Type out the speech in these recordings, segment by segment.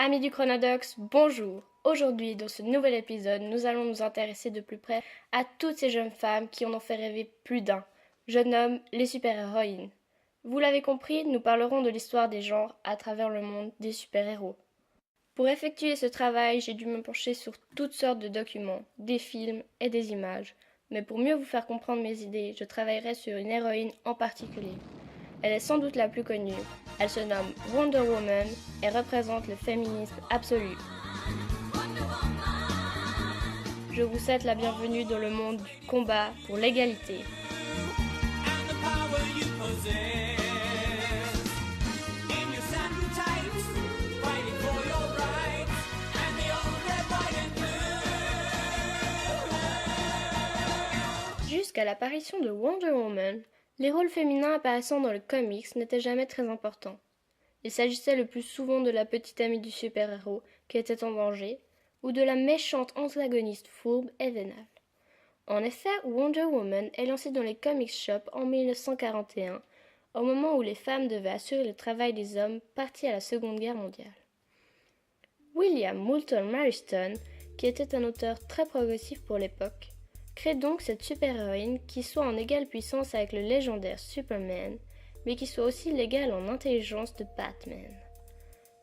Amis du Chronodox, bonjour! Aujourd'hui, dans ce nouvel épisode, nous allons nous intéresser de plus près à toutes ces jeunes femmes qui en ont fait rêver plus d'un. Je nomme les super-héroïnes. Vous l'avez compris, nous parlerons de l'histoire des genres à travers le monde des super-héros. Pour effectuer ce travail, j'ai dû me pencher sur toutes sortes de documents, des films et des images. Mais pour mieux vous faire comprendre mes idées, je travaillerai sur une héroïne en particulier. Elle est sans doute la plus connue. Elle se nomme Wonder Woman et représente le féminisme absolu. Je vous souhaite la bienvenue dans le monde du combat pour l'égalité. Jusqu'à l'apparition de Wonder Woman, les rôles féminins apparaissant dans le comics n'étaient jamais très importants. Il s'agissait le plus souvent de la petite amie du super-héros qui était en danger, ou de la méchante antagoniste fourbe et vénale. En effet, Wonder Woman est lancée dans les comic shops en 1941, au moment où les femmes devaient assurer le travail des hommes partis à la Seconde Guerre mondiale. William Moulton Marston, qui était un auteur très progressif pour l'époque, crée donc cette super-héroïne qui soit en égale puissance avec le légendaire Superman, mais qui soit aussi l'égale en intelligence de Batman.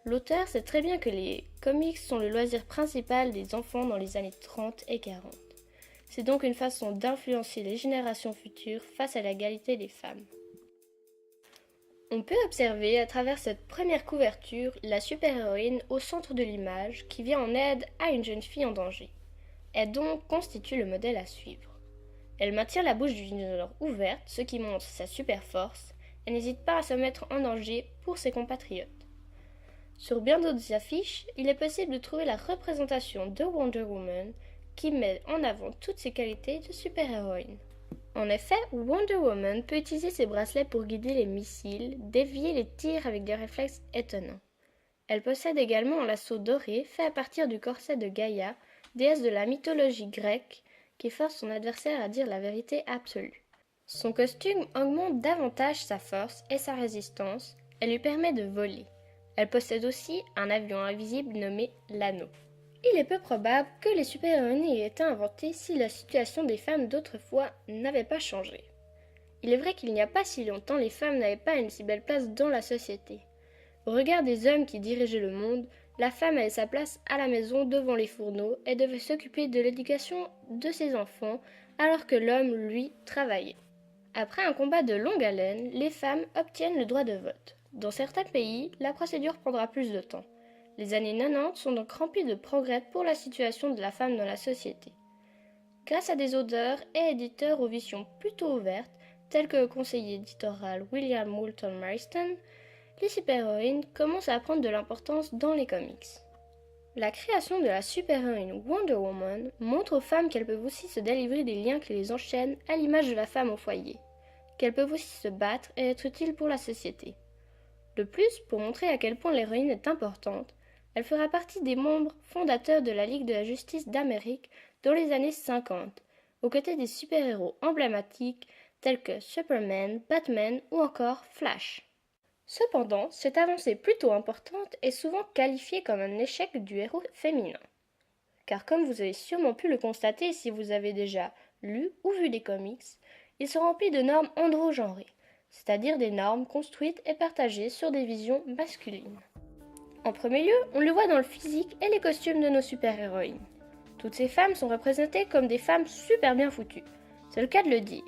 L'auteur sait très bien que les comics sont le loisir principal des enfants dans les années 30 et 40. C'est donc une façon d'influencer les générations futures face à l'égalité des femmes. On peut observer à travers cette première couverture la super-héroïne au centre de l'image qui vient en aide à une jeune fille en danger. Elle donc constitue le modèle à suivre. Elle maintient la bouche du dinosaure ouverte, ce qui montre sa super force, et n'hésite pas à se mettre en danger pour ses compatriotes. Sur bien d'autres affiches, il est possible de trouver la représentation de Wonder Woman qui met en avant toutes ses qualités de super-héroïne. En effet, Wonder Woman peut utiliser ses bracelets pour guider les missiles, dévier les tirs avec des réflexes étonnants. Elle possède également un lasso doré fait à partir du corset de Gaïa, déesse de la mythologie grecque, qui force son adversaire à dire la vérité absolue. Son costume augmente davantage sa force et sa résistance et lui permet de voler. Elle possède aussi un avion invisible nommé l'Anneau. Il est peu probable que les super-héroïnes aient été inventées si la situation des femmes d'autrefois n'avait pas changé. Il est vrai qu'il n'y a pas si longtemps, les femmes n'avaient pas une si belle place dans la société. Au regard des hommes qui dirigeaient le monde, la femme avait sa place à la maison devant les fourneaux et devait s'occuper de l'éducation de ses enfants, alors que l'homme, lui, travaillait. Après un combat de longue haleine, les femmes obtiennent le droit de vote. Dans certains pays, la procédure prendra plus de temps. Les années 90 sont donc remplies de progrès pour la situation de la femme dans la société. Grâce à des auteurs et éditeurs aux visions plutôt ouvertes, tels que le conseiller éditorial William Moulton Marston, les super-héroïnes commencent à prendre de l'importance dans les comics. La création de la super-héroïne Wonder Woman montre aux femmes qu'elles peuvent aussi se délivrer des liens qui les enchaînent à l'image de la femme au foyer, qu'elles peuvent aussi se battre et être utiles pour la société. De plus, pour montrer à quel point l'héroïne est importante, elle fera partie des membres fondateurs de la Ligue de la Justice d'Amérique dans les années 50, aux côtés des super-héros emblématiques tels que Superman, Batman ou encore Flash. Cependant, cette avancée plutôt importante est souvent qualifiée comme un échec du héros féminin. Car comme vous avez sûrement pu le constater si vous avez déjà lu ou vu des comics, ils sont remplis de normes androgenrées, c'est-à-dire des normes construites et partagées sur des visions masculines. En premier lieu, on le voit dans le physique et les costumes de nos super-héroïnes. Toutes ces femmes sont représentées comme des femmes super bien foutues, c'est le cas de le dire.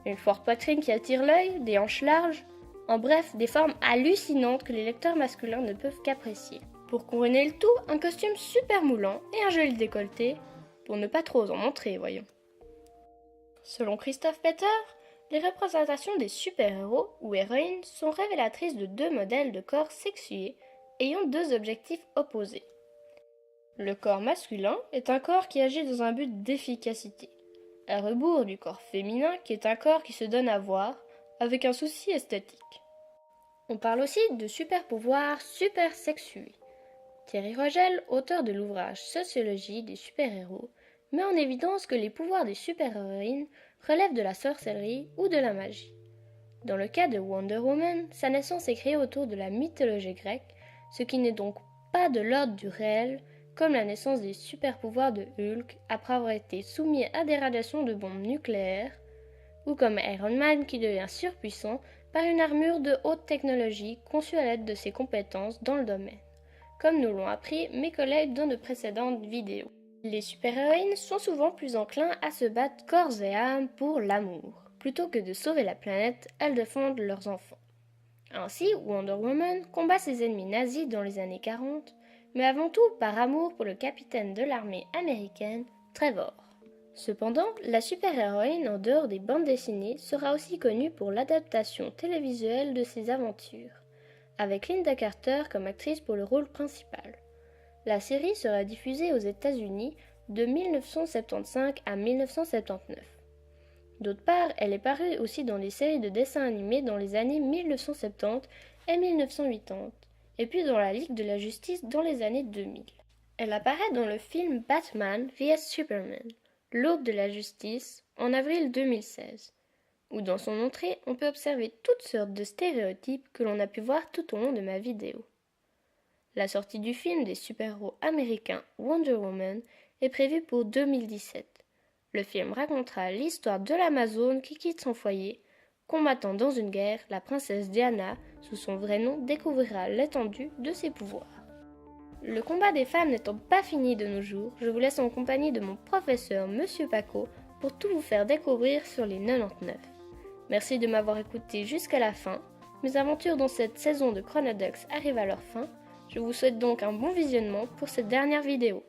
Une forte poitrine qui attire l'œil, des hanches larges, en bref, des formes hallucinantes que les lecteurs masculins ne peuvent qu'apprécier. Pour couronner le tout, un costume super moulant et un joli décolleté, pour ne pas trop en montrer, voyons. Selon Christophe Peter, les représentations des super-héros ou héroïnes sont révélatrices de deux modèles de corps sexués ayant deux objectifs opposés. Le corps masculin est un corps qui agit dans un but d'efficacité, à rebours du corps féminin qui est un corps qui se donne à voir avec un souci esthétique. On parle aussi de super-pouvoirs super-sexués. Thierry Rogel, auteur de l'ouvrage Sociologie des super-héros, met en évidence que les pouvoirs des super-héroïnes relèvent de la sorcellerie ou de la magie. Dans le cas de Wonder Woman, sa naissance est créée autour de la mythologie grecque, ce qui n'est donc pas de l'ordre du réel, comme la naissance des super-pouvoirs de Hulk après avoir été soumis à des radiations de bombes nucléaires, ou comme Iron Man qui devient surpuissant par une armure de haute technologie conçue à l'aide de ses compétences dans le domaine, comme nous l'ont appris mes collègues dans de précédentes vidéos. Les super-héroïnes sont souvent plus enclins à se battre corps et âme pour l'amour. Plutôt que de sauver la planète, elles défendent leurs enfants. Ainsi, Wonder Woman combat ses ennemis nazis dans les années 40, mais avant tout par amour pour le capitaine de l'armée américaine, Trevor. Cependant, la super-héroïne en dehors des bandes dessinées sera aussi connue pour l'adaptation télévisuelle de ses aventures, avec Linda Carter comme actrice pour le rôle principal. La série sera diffusée aux États-Unis de 1975 à 1979. D'autre part, elle est parue aussi dans des séries de dessins animés dans les années 1970 et 1980, et puis dans la Ligue de la Justice dans les années 2000. Elle apparaît dans le film Batman vs Superman, l'aube de la justice, en avril 2016, où dans son entrée, on peut observer toutes sortes de stéréotypes que l'on a pu voir tout au long de ma vidéo. La sortie du film des super-héros américains Wonder Woman est prévue pour 2017. Le film racontera l'histoire de l'Amazone qui quitte son foyer. Combattant dans une guerre, la princesse Diana, sous son vrai nom, découvrira l'étendue de ses pouvoirs. Le combat des femmes n'étant pas fini de nos jours, je vous laisse en compagnie de mon professeur Monsieur Paco pour tout vous faire découvrir sur les 99. Merci de m'avoir écouté jusqu'à la fin. Mes aventures dans cette saison de Chronodex arrivent à leur fin. Je vous souhaite donc un bon visionnement pour cette dernière vidéo.